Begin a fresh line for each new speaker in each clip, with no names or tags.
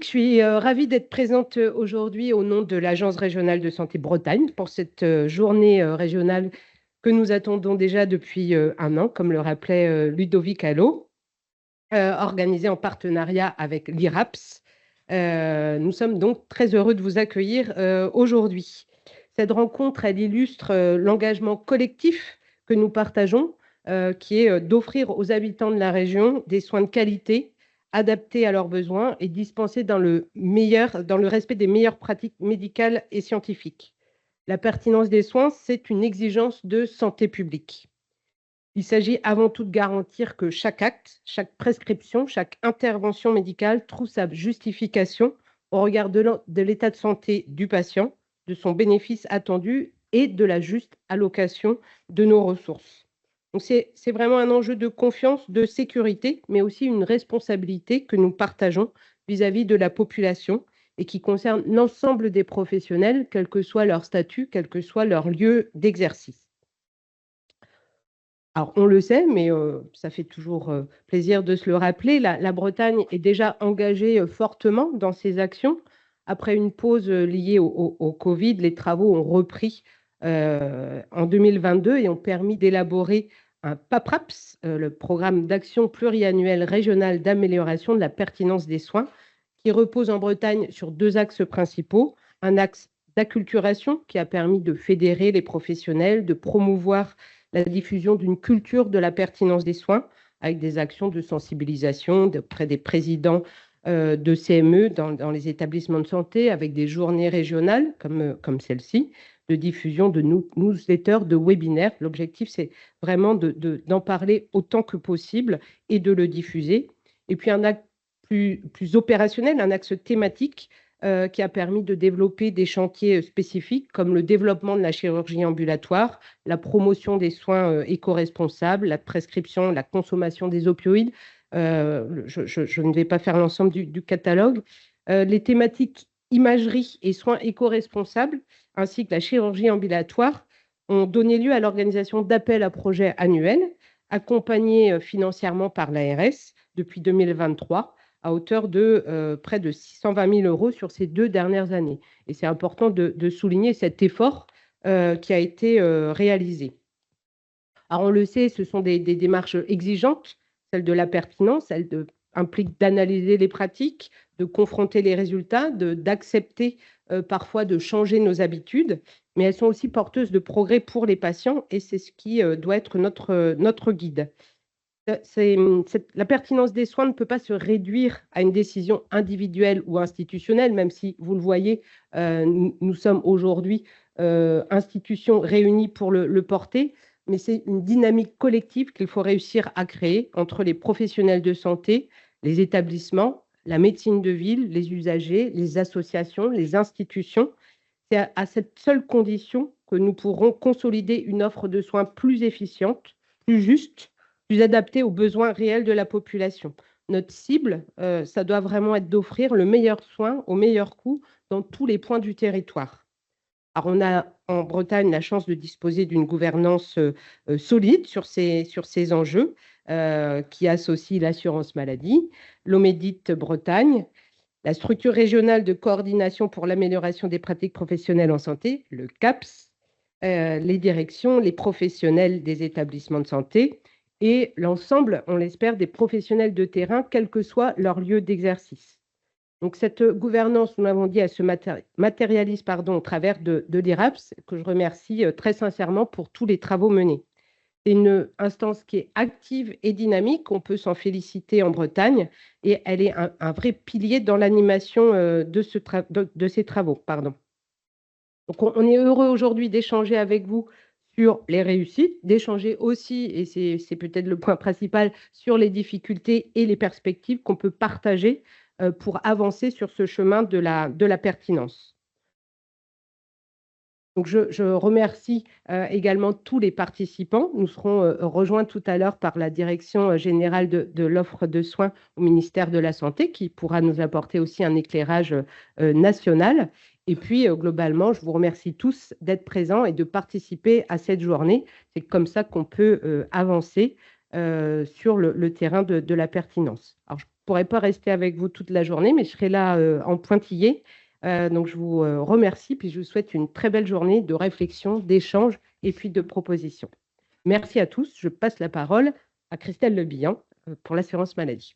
Je suis ravie d'être présente aujourd'hui au nom de l'Agence régionale de santé Bretagne pour cette journée régionale que nous attendons déjà depuis un an, comme le rappelait Ludovic Allo, organisée en partenariat avec l'IRAPS. Nous sommes donc très heureux de vous accueillir aujourd'hui. Cette rencontre, elle illustre l'engagement collectif que nous partageons, qui est d'offrir aux habitants de la région des soins de qualité, adaptés à leurs besoins et dispensés dans le respect des meilleures pratiques médicales et scientifiques. La pertinence des soins, c'est une exigence de santé publique. Il s'agit avant tout de garantir que chaque acte, chaque prescription, chaque intervention médicale trouve sa justification au regard de l'état de santé du patient, de son bénéfice attendu et de la juste allocation de nos ressources. Donc c'est vraiment un enjeu de confiance, de sécurité, mais aussi une responsabilité que nous partageons vis-à-vis de la population et qui concerne l'ensemble des professionnels, quel que soit leur statut, quel que soit leur lieu d'exercice. Alors, on le sait, mais ça fait toujours plaisir de se le rappeler, la Bretagne est déjà engagée fortement dans ces actions. Après une pause liée au Covid, les travaux ont repris en 2022 et ont permis d'élaborer un PAPRAPS, le programme d'action pluriannuel régional d'amélioration de la pertinence des soins, qui repose en Bretagne sur deux axes principaux. Un axe d'acculturation qui a permis de fédérer les professionnels, de promouvoir la diffusion d'une culture de la pertinence des soins avec des actions de sensibilisation auprès des présidents de CME dans les établissements de santé, avec des journées régionales comme celle-ci, de diffusion de newsletters, de webinaires. L'objectif, c'est vraiment d'en parler autant que possible et de le diffuser. Et puis un axe plus opérationnel, un axe thématique qui a permis de développer des chantiers spécifiques comme le développement de la chirurgie ambulatoire, la promotion des soins éco-responsables, la prescription, la consommation des opioïdes. Je ne vais pas faire l'ensemble du catalogue. Les thématiques imagerie et soins éco-responsables, ainsi que la chirurgie ambulatoire, ont donné lieu à l'organisation d'appels à projets annuels, accompagnés financièrement par l'ARS depuis 2023 à hauteur de près de 620 000 euros sur ces 2 dernières années. Et c'est important de souligner cet effort qui a été réalisé. Alors on le sait, ce sont des démarches exigeantes, celle de la pertinence, implique d'analyser les pratiques, de confronter les résultats, d'accepter parfois de changer nos habitudes, mais elles sont aussi porteuses de progrès pour les patients et c'est ce qui doit être notre guide. La pertinence des soins ne peut pas se réduire à une décision individuelle ou institutionnelle, même si, vous le voyez, nous sommes aujourd'hui institutions réunies pour le porter, mais c'est une dynamique collective qu'il faut réussir à créer entre les professionnels de santé, les établissements, la médecine de ville, les usagers, les associations, les institutions. C'est à cette seule condition que nous pourrons consolider une offre de soins plus efficiente, plus juste, plus adaptée aux besoins réels de la population. Notre cible, ça doit vraiment être d'offrir le meilleur soin au meilleur coût dans tous les points du territoire. Alors, on a en Bretagne la chance de disposer d'une gouvernance solide sur ces enjeux qui associe l'assurance maladie, l'Omédit Bretagne, la structure régionale de coordination pour l'amélioration des pratiques professionnelles en santé, le CAPS, les directions, les professionnels des établissements de santé et l'ensemble, on l'espère, des professionnels de terrain, quel que soit leur lieu d'exercice. Donc cette gouvernance, nous l'avons dit, elle se matérialise au travers de l'IRAPS, que je remercie très sincèrement pour tous les travaux menés. C'est une instance qui est active et dynamique, on peut s'en féliciter en Bretagne, et elle est un vrai pilier dans l'animation de ces travaux. Donc on est heureux aujourd'hui d'échanger avec vous sur les réussites, d'échanger aussi, et c'est peut-être le point principal, sur les difficultés et les perspectives qu'on peut partager pour avancer sur ce chemin de la pertinence. Donc je remercie également tous les participants. Nous serons rejoints tout à l'heure par la direction générale de l'offre de soins au ministère de la Santé qui pourra nous apporter aussi un éclairage national. Et puis globalement, je vous remercie tous d'être présents et de participer à cette journée. C'est comme ça qu'on peut avancer sur le terrain de la pertinence. Alors, pourrai pas rester avec vous toute la journée, mais je serai là en pointillé. Donc, je vous remercie, puis je vous souhaite une très belle journée de réflexion, d'échange et puis de propositions. Merci à tous. Je passe la parole à Christelle Lebihan pour l'assurance maladie.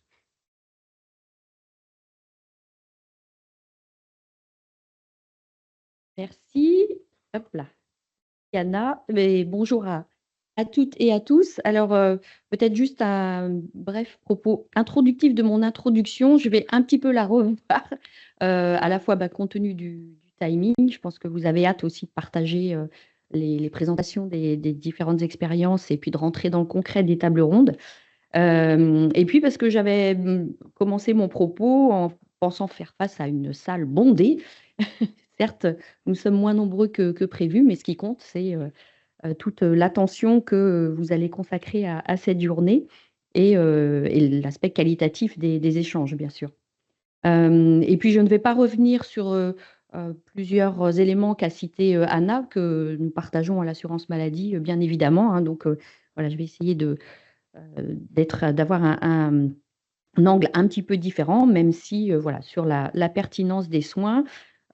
Merci. Hop là. Yana, mais bonjour à toutes et à tous. Alors, peut-être juste un bref propos introductif de mon introduction. Je vais un petit peu la revoir, à la fois compte tenu du timing. Je pense que vous avez hâte aussi de partager les présentations des différentes expériences et puis de rentrer dans le concret des tables rondes. Et puis parce que j'avais commencé mon propos en pensant faire face à une salle bondée. Certes, nous sommes moins nombreux que prévu, mais ce qui compte, c'est toute l'attention que vous allez consacrer à cette journée et l'aspect qualitatif des échanges, bien sûr. Et puis, je ne vais pas revenir sur plusieurs éléments qu'a cité Anna, que nous partageons à l'assurance maladie, bien évidemment. Hein. Donc, voilà, je vais essayer d'avoir un angle un petit peu différent, même si, voilà, sur la pertinence des soins,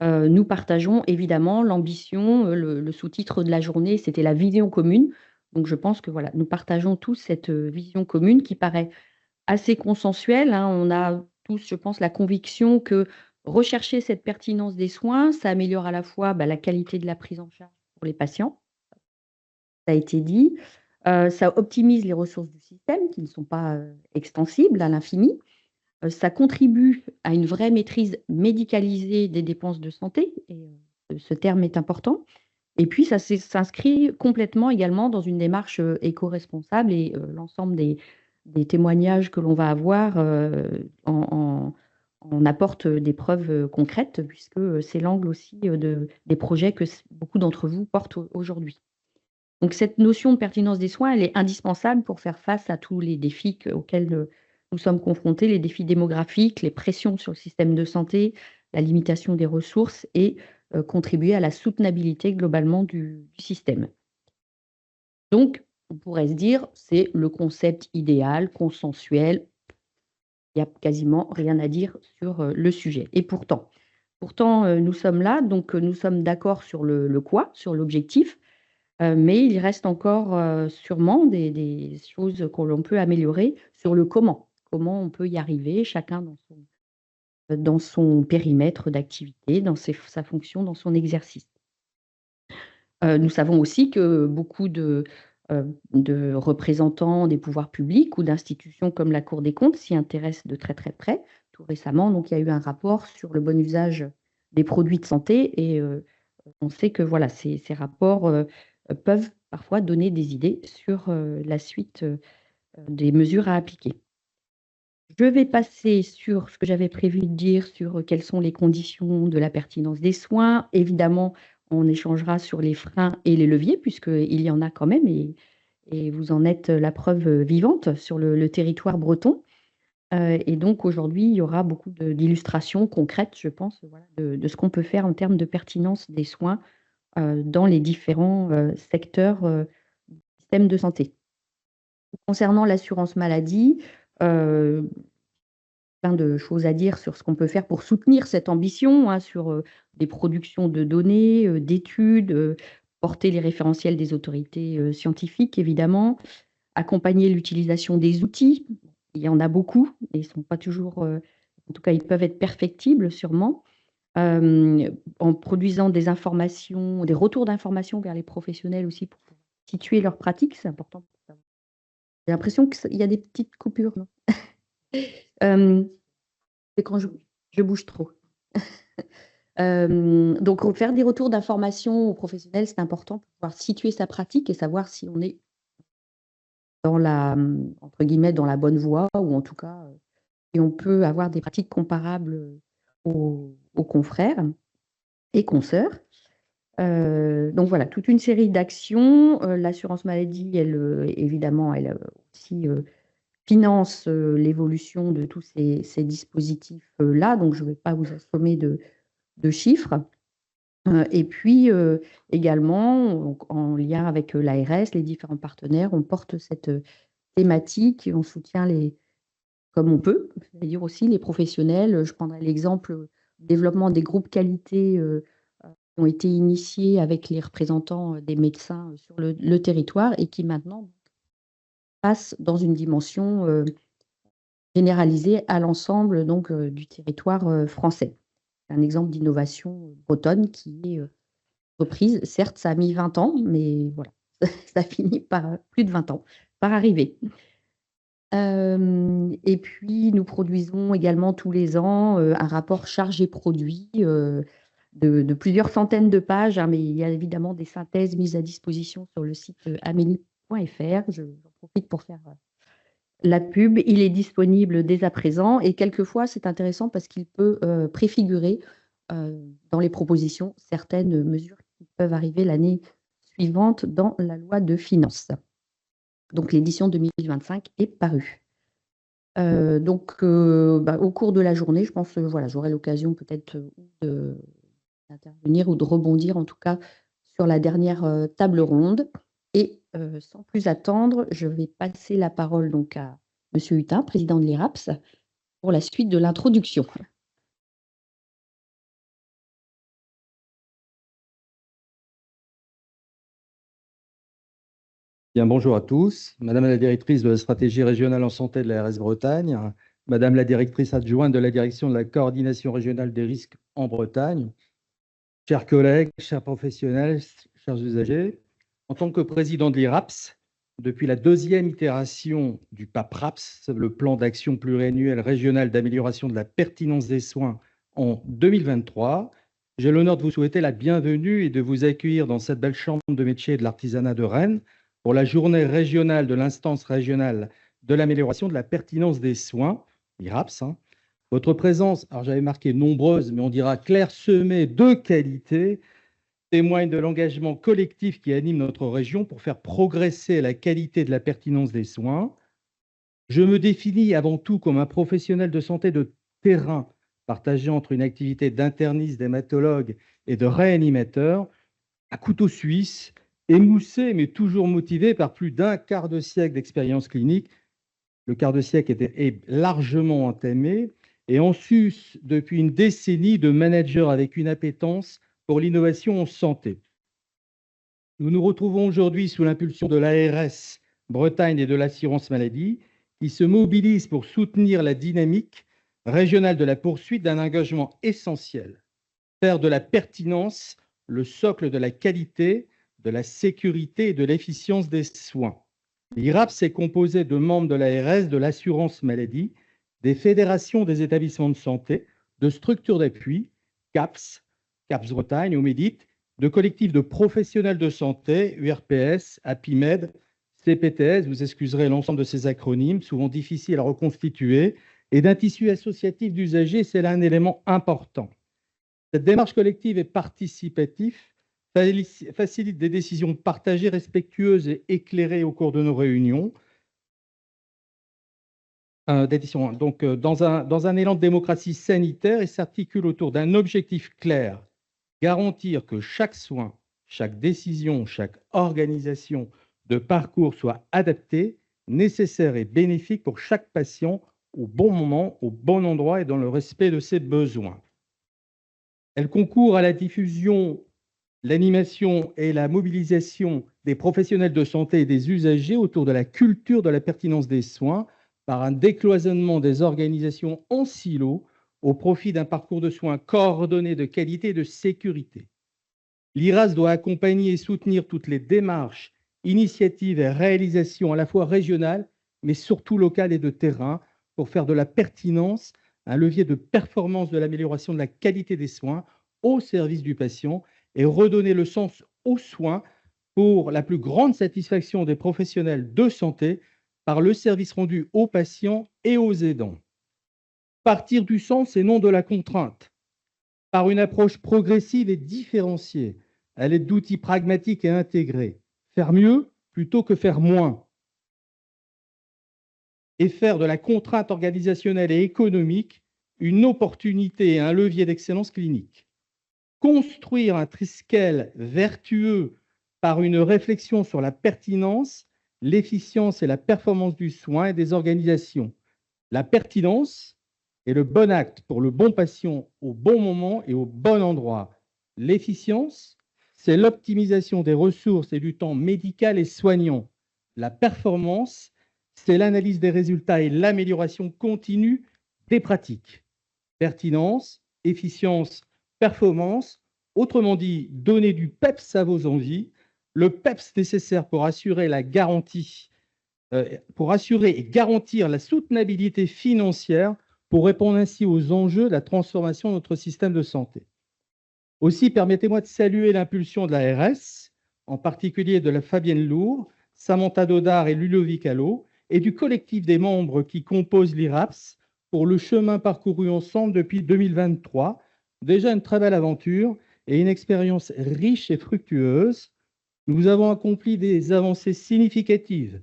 nous partageons évidemment l'ambition, le sous-titre de la journée, c'était la vision commune. Donc je pense que voilà, nous partageons tous cette, vision commune qui paraît assez consensuelle, hein. On a tous, je pense, la conviction que rechercher cette pertinence des soins, ça améliore à la fois, la qualité de la prise en charge pour les patients, ça a été dit. Ça optimise les ressources du système qui ne sont pas, extensibles à l'infini. Ça contribue à une vraie maîtrise médicalisée des dépenses de santé et ce terme est important et puis ça s'inscrit complètement également dans une démarche, éco-responsable et l'ensemble des témoignages que l'on va avoir, en apporte, des preuves, concrètes puisque, c'est l'angle aussi, des projets que beaucoup d'entre vous portent aujourd'hui. Donc cette notion de pertinence des soins, elle est indispensable pour faire face à tous les défis auxquels nous sommes confrontés, les défis démographiques, les pressions sur le système de santé, la limitation des ressources et contribuer à la soutenabilité globalement du système. Donc, on pourrait se dire, c'est le concept idéal, consensuel, il n'y a quasiment rien à dire sur le sujet. Et pourtant, nous sommes là, donc nous sommes d'accord sur le quoi, sur l'objectif, mais il reste encore, sûrement des choses que l'on peut améliorer sur le comment. Comment on peut y arriver, chacun dans son périmètre d'activité, dans sa fonction, dans son exercice. Nous savons aussi que beaucoup de représentants des pouvoirs publics ou d'institutions comme la Cour des comptes s'y intéressent de très, très près. Tout récemment, donc, il y a eu un rapport sur le bon usage des produits de santé et on sait que voilà, ces rapports, peuvent parfois donner des idées sur, la suite, des mesures à appliquer. Je vais passer sur ce que j'avais prévu de dire sur, quelles sont les conditions de la pertinence des soins. Évidemment, on échangera sur les freins et les leviers puisqu'il y en a quand même et vous en êtes la preuve, vivante sur le territoire breton. Et donc aujourd'hui, il y aura beaucoup d'illustrations concrètes, je pense, voilà, de ce qu'on peut faire en termes de pertinence des soins dans les différents, secteurs, du système de santé. Concernant l'assurance maladie, heu, plein de choses à dire sur ce qu'on peut faire pour soutenir cette ambition, hein, sur, des productions de données, d'études, porter les référentiels des autorités, scientifiques évidemment, accompagner l'utilisation des outils. Il y en a beaucoup et ils ne sont pas toujours, en tout cas, ils peuvent être perfectibles sûrement. En produisant des informations, des retours d'informations vers les professionnels aussi pour situer leurs pratiques, c'est important pour savoir. J'ai l'impression qu'il y a des petites coupures, non? C'est quand je bouge trop. Donc faire des retours d'informations aux professionnels, c'est important pour pouvoir situer sa pratique et savoir si on est dans la, entre guillemets, «dans la bonne voie» ou en tout cas, si on peut avoir des pratiques comparables, aux confrères et consoeurs. Donc voilà, toute une série d'actions. L'assurance maladie, elle, évidemment, elle, aussi, finance, l'évolution de tous ces dispositifs, là, donc je ne vais pas vous assommer de chiffres. Et puis, également, donc en lien avec, l'ARS, les différents partenaires, on porte cette, thématique et on soutient comme on peut. C'est-à-dire aussi les professionnels, je prendrai l'exemple du développement des groupes qualité qui ont été initiés avec les représentants des médecins sur le territoire et qui maintenant passent dans une dimension généralisée à l'ensemble donc du territoire français. C'est un exemple d'innovation bretonne qui est reprise. Certes, ça a mis 20 ans, mais voilà, ça finit par plus de 20 ans par arriver. Et puis nous produisons également tous les ans un rapport chargé-produit de plusieurs centaines de pages, hein, mais il y a évidemment des synthèses mises à disposition sur le site amélie.fr. J'en profite pour faire la pub. Il est disponible dès à présent et quelquefois c'est intéressant parce qu'il peut préfigurer dans les propositions certaines mesures qui peuvent arriver l'année suivante dans la loi de finances. Donc l'édition 2025 est parue. Au cours de la journée, je pense, voilà, j'aurai l'occasion peut-être d'intervenir ou de rebondir en tout cas sur la dernière table ronde. Et sans plus attendre, je vais passer la parole donc à Monsieur Hutin, président de l'IRAPS, pour la suite de l'introduction.
Bien, bonjour à tous. Madame la directrice de la stratégie régionale en santé de l'ARS Bretagne, Madame la directrice adjointe de la direction de la coordination régionale des risques en Bretagne, chers collègues, chers professionnels, chers usagers, en tant que président de l'IRAPS, depuis la deuxième itération du PAPRAPS, le plan d'action pluriannuel régional d'amélioration de la pertinence des soins en 2023, j'ai l'honneur de vous souhaiter la bienvenue et de vous accueillir dans cette belle chambre de métier de l'artisanat de Rennes pour la journée régionale de l'instance régionale de l'amélioration de la pertinence des soins, l'IRAPS. Votre présence, alors j'avais marqué nombreuse, mais on dira clairsemée de qualité, témoigne de l'engagement collectif qui anime notre région pour faire progresser la qualité de la pertinence des soins. Je me définis avant tout comme un professionnel de santé de terrain, partageant entre une activité d'interniste, d'hématologue et de réanimateur, à couteau suisse, émoussé mais toujours motivé par plus d'un quart de siècle d'expérience clinique. Le quart de siècle est largement entamé et en sus depuis une décennie de manager avec une appétence pour l'innovation en santé. Nous nous retrouvons aujourd'hui sous l'impulsion de l'ARS Bretagne et de l'assurance maladie qui se mobilisent pour soutenir la dynamique régionale de la poursuite d'un engagement essentiel, faire de la pertinence le socle de la qualité, de la sécurité et de l'efficience des soins. L'IRAPS est composé de membres de l'ARS, de l'assurance maladie, des fédérations des établissements de santé, de structures d'appui, CAPS, CAPS Bretagne ou MEDIT, de collectifs de professionnels de santé, URPS, APIMED, CPTS, vous excuserez l'ensemble de ces acronymes, souvent difficiles à reconstituer, et d'un tissu associatif d'usagers, c'est là un élément important. Cette démarche collective et participative facilite des décisions partagées, respectueuses et éclairées au cours de nos réunions. Dans un élan de démocratie sanitaire et s'articule autour d'un objectif clair, garantir que chaque soin, chaque décision, chaque organisation de parcours soit adaptée, nécessaire et bénéfique pour chaque patient au bon moment, au bon endroit et dans le respect de ses besoins. Elle concourt à la diffusion, l'animation et la mobilisation des professionnels de santé et des usagers autour de la culture de la pertinence des soins par un décloisonnement des organisations en silo au profit d'un parcours de soins coordonné de qualité et de sécurité. L'IRAS doit accompagner et soutenir toutes les démarches, initiatives et réalisations à la fois régionales, mais surtout locales et de terrain, pour faire de la pertinence un levier de performance de l'amélioration de la qualité des soins au service du patient et redonner le sens aux soins pour la plus grande satisfaction des professionnels de santé par le service rendu aux patients et aux aidants. Partir du sens et non de la contrainte, par une approche progressive et différenciée, à l'aide d'outils pragmatiques et intégrés. Faire mieux plutôt que faire moins. Et faire de la contrainte organisationnelle et économique une opportunité et un levier d'excellence clinique. Construire un triskel vertueux par une réflexion sur la pertinence, l'efficience et la performance du soin et des organisations, La pertinence est le bon acte pour le bon patient au bon moment et au bon endroit. L'efficience, c'est l'optimisation des ressources et du temps médical et soignant. La performance, c'est l'analyse des résultats et l'amélioration continue des pratiques. Pertinence, efficience, performance, autrement dit, donner du PEPS à vos envies, le PEPS nécessaire pour assurer la garantie, pour assurer et garantir la soutenabilité financière pour répondre ainsi aux enjeux de la transformation de notre système de santé. Aussi, permettez-moi de saluer l'impulsion de l'ARS, en particulier de la Fabienne Lourd, Samantha Dodard et Ludovic Allo, et du collectif des membres qui composent l'IRAPS pour le chemin parcouru ensemble depuis 2023. Déjà une très belle aventure et une expérience riche et fructueuse. Nous avons accompli des avancées significatives.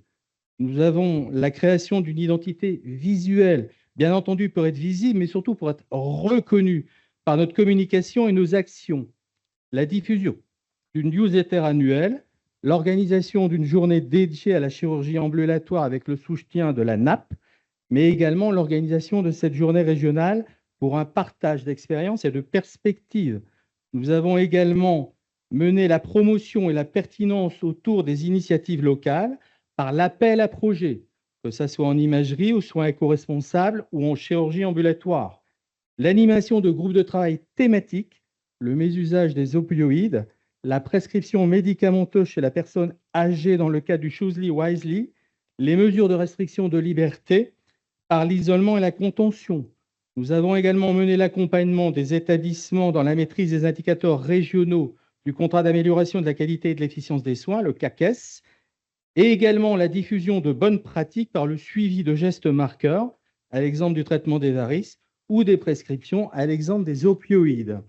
Nous avons la création d'une identité visuelle, bien entendu pour être visible, mais surtout pour être reconnue par notre communication et nos actions. La diffusion d'une newsletter annuelle, l'organisation d'une journée dédiée à la chirurgie ambulatoire avec le soutien de la NAP, mais également l'organisation de cette journée régionale pour un partage d'expériences et de perspectives. Nous avons également mené la promotion et la pertinence autour des initiatives locales par l'appel à projets, que ce soit en imagerie, aux soins éco-responsables ou en chirurgie ambulatoire. L'animation de groupes de travail thématiques, le mésusage des opioïdes, la prescription médicamenteuse chez la personne âgée dans le cadre du Choose Wisely, les mesures de restriction de liberté par l'isolement et la contention. Nous avons également mené l'accompagnement des établissements dans la maîtrise des indicateurs régionaux du contrat d'amélioration de la qualité et de l'efficience des soins, le CAQES, et également la diffusion de bonnes pratiques par le suivi de gestes marqueurs, à l'exemple du traitement des varices, ou des prescriptions, à l'exemple des opioïdes.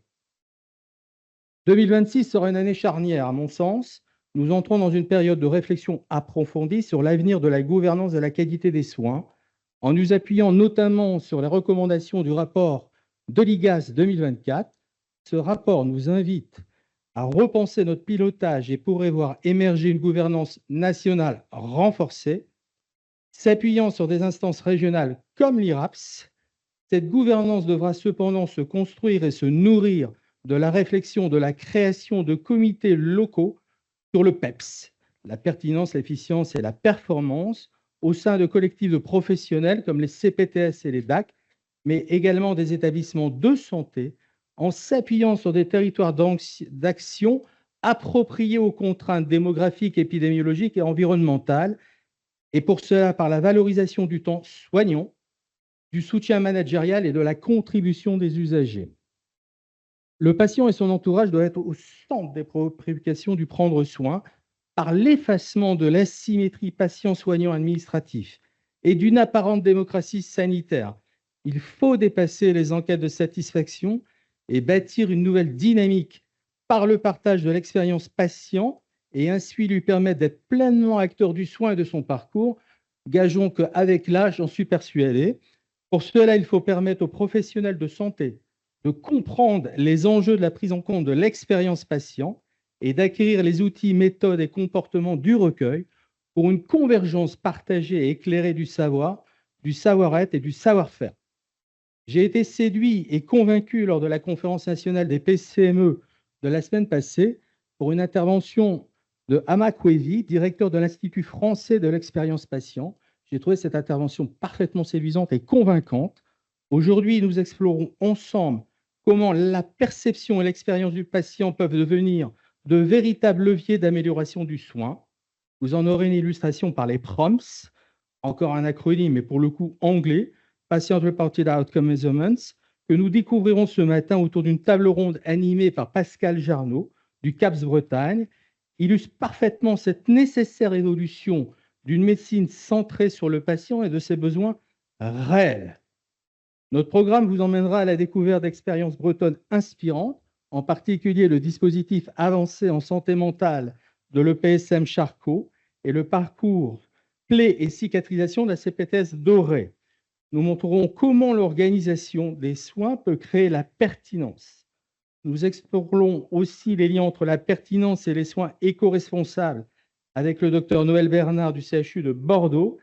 2026 sera une année charnière, à mon sens. Nous entrons dans une période de réflexion approfondie sur l'avenir de la gouvernance de la qualité des soins, en nous appuyant notamment sur les recommandations du rapport de l'IGAS 2024. Ce rapport nous invite à repenser notre pilotage et pourrait voir émerger une gouvernance nationale renforcée, s'appuyant sur des instances régionales comme l'IRAPS. Cette gouvernance devra cependant se construire et se nourrir de la réflexion de la création de comités locaux sur le PEPS, la pertinence, l'efficience et la performance, au sein de collectifs de professionnels comme les CPTS et les DAC, mais également des établissements de santé, en s'appuyant sur des territoires d'action appropriés aux contraintes démographiques, épidémiologiques et environnementales, et pour cela par la valorisation du temps soignant, du soutien managérial et de la contribution des usagers. Le patient et son entourage doivent être au centre des préoccupations du prendre soin par l'effacement de l'asymétrie patient-soignant administratif et d'une apparente démocratie sanitaire. Il faut dépasser les enquêtes de satisfaction et bâtir une nouvelle dynamique par le partage de l'expérience patient et ainsi lui permettre d'être pleinement acteur du soin et de son parcours. Gageons qu'avec l'âge, j'en suis persuadé. Pour cela, il faut permettre aux professionnels de santé de comprendre les enjeux de la prise en compte de l'expérience patient et d'acquérir les outils, méthodes et comportements du recueil pour une convergence partagée et éclairée du savoir, du savoir-être et du savoir-faire. J'ai été séduit et convaincu lors de la conférence nationale des PCME de la semaine passée pour une intervention de Hamak Wevi, directeur de l'Institut français de l'expérience patient. J'ai trouvé cette intervention parfaitement séduisante et convaincante. Aujourd'hui, nous explorons ensemble comment la perception et l'expérience du patient peuvent devenir de véritables leviers d'amélioration du soin. Vous en aurez une illustration par les PROMS, encore un acronyme, mais pour le coup anglais, Patient Reported Outcome Measurements, que nous découvrirons ce matin autour d'une table ronde animée par Pascal Jarnot du CAPS Bretagne, illustre parfaitement cette nécessaire évolution d'une médecine centrée sur le patient et de ses besoins réels. Notre programme vous emmènera à la découverte d'expériences bretonnes inspirantes, en particulier le dispositif avancé en santé mentale de l'EPSM Charcot et le parcours plaie et cicatrisation de la CPTS Doré. Nous montrerons comment l'organisation des soins peut créer la pertinence. Nous explorerons aussi les liens entre la pertinence et les soins éco-responsables avec le docteur Noël Bernard du CHU de Bordeaux,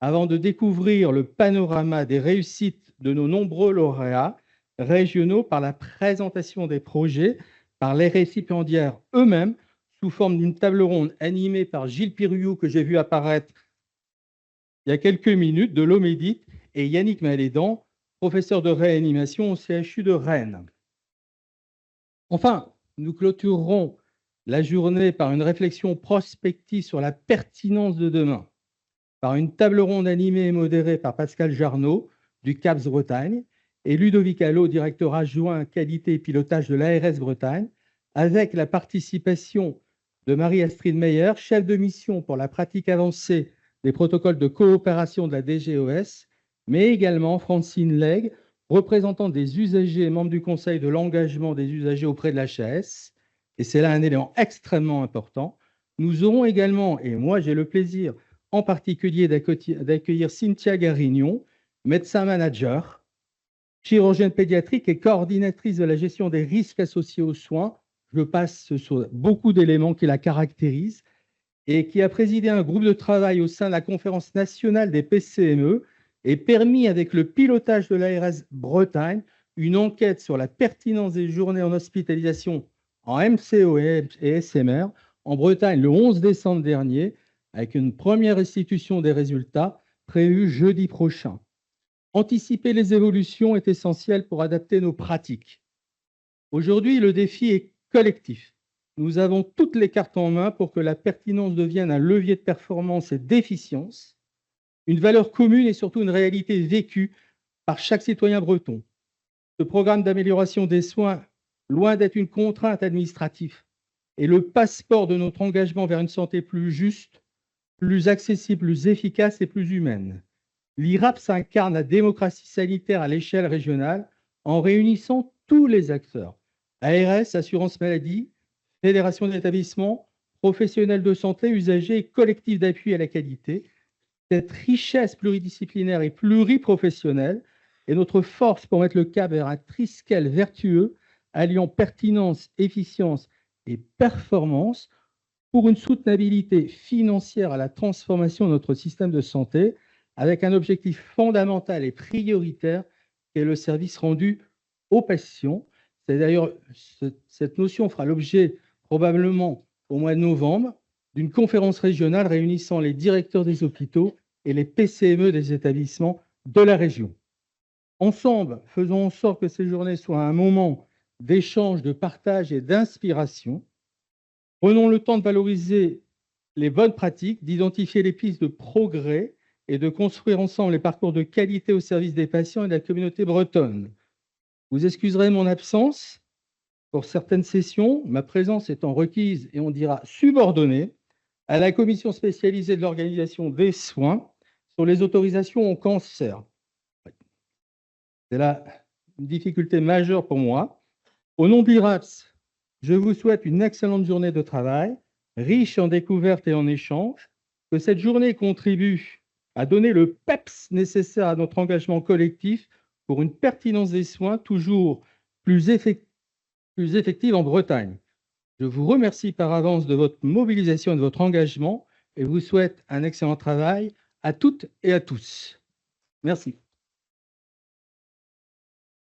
avant de découvrir le panorama des réussites de nos nombreux lauréats régionaux par la présentation des projets par les récipiendaires eux-mêmes sous forme d'une table ronde animée par Gilles Piriou, que j'ai vu apparaître il y a quelques minutes, de l'Omédite, et Yannick Malédan, professeur de réanimation au CHU de Rennes. Enfin, nous clôturerons la journée par une réflexion prospective sur la pertinence de demain, par une table ronde animée et modérée par Pascal Jarnot du CAPS Bretagne et Ludovic Allot, directeur adjoint qualité et pilotage de l'ARS Bretagne, avec la participation de Marie-Astrid Meyer, chef de mission pour la pratique avancée des protocoles de coopération de la DGOS, mais également Francine Legge, représentante des usagers et membre du conseil de l'engagement des usagers auprès de l'HAS, et c'est là un élément extrêmement important. Nous aurons également, et moi j'ai le plaisir en particulier d'accueillir Cynthia Garignon, médecin manager, chirurgienne pédiatrique et coordinatrice de la gestion des risques associés aux soins. Je passe sur beaucoup d'éléments qui la caractérisent, et qui a présidé un groupe de travail au sein de la Conférence nationale des PCME et permis, avec le pilotage de l'ARS Bretagne, une enquête sur la pertinence des journées en hospitalisation en MCO et SMR en Bretagne le 11 décembre dernier, avec une première restitution des résultats prévue jeudi prochain. Anticiper les évolutions est essentiel pour adapter nos pratiques. Aujourd'hui, le défi est collectif. Nous avons toutes les cartes en main pour que la pertinence devienne un levier de performance et d'efficience, une valeur commune et surtout une réalité vécue par chaque citoyen breton. Ce programme d'amélioration des soins, loin d'être une contrainte administrative, est le passeport de notre engagement vers une santé plus juste, plus accessible, plus efficace et plus humaine. L'IRAPS incarne la démocratie sanitaire à l'échelle régionale en réunissant tous les acteurs, ARS, assurance maladie, fédération d'établissements, professionnels de santé, usagers et collectifs d'appui à la qualité. Cette richesse pluridisciplinaire et pluriprofessionnelle est notre force pour mettre le cap vers un triskel vertueux alliant pertinence, efficience et performance pour une soutenabilité financière à la transformation de notre système de santé, avec un objectif fondamental et prioritaire qui est le service rendu aux patients. C'est d'ailleurs, cette notion fera l'objet probablement au mois de novembre d'une conférence régionale réunissant les directeurs des hôpitaux et les PCME des établissements de la région. Ensemble, faisons en sorte que ces journées soient un moment d'échange, de partage et d'inspiration. Prenons le temps de valoriser les bonnes pratiques, d'identifier les pistes de progrès et de construire ensemble les parcours de qualité au service des patients et de la communauté bretonne. Vous excuserez mon absence pour certaines sessions, ma présence étant requise et on dira subordonnée à la commission spécialisée de l'organisation des soins sur les autorisations au cancer. C'est là une difficulté majeure pour moi. Au nom d'IRAPS, je vous souhaite une excellente journée de travail, riche en découvertes et en échanges, que cette journée contribue à donner le PEPS nécessaire à notre engagement collectif pour une pertinence des soins toujours plus effective en Bretagne. Je vous remercie par avance de votre mobilisation et de votre engagement et vous souhaite un excellent travail à toutes et à tous. Merci.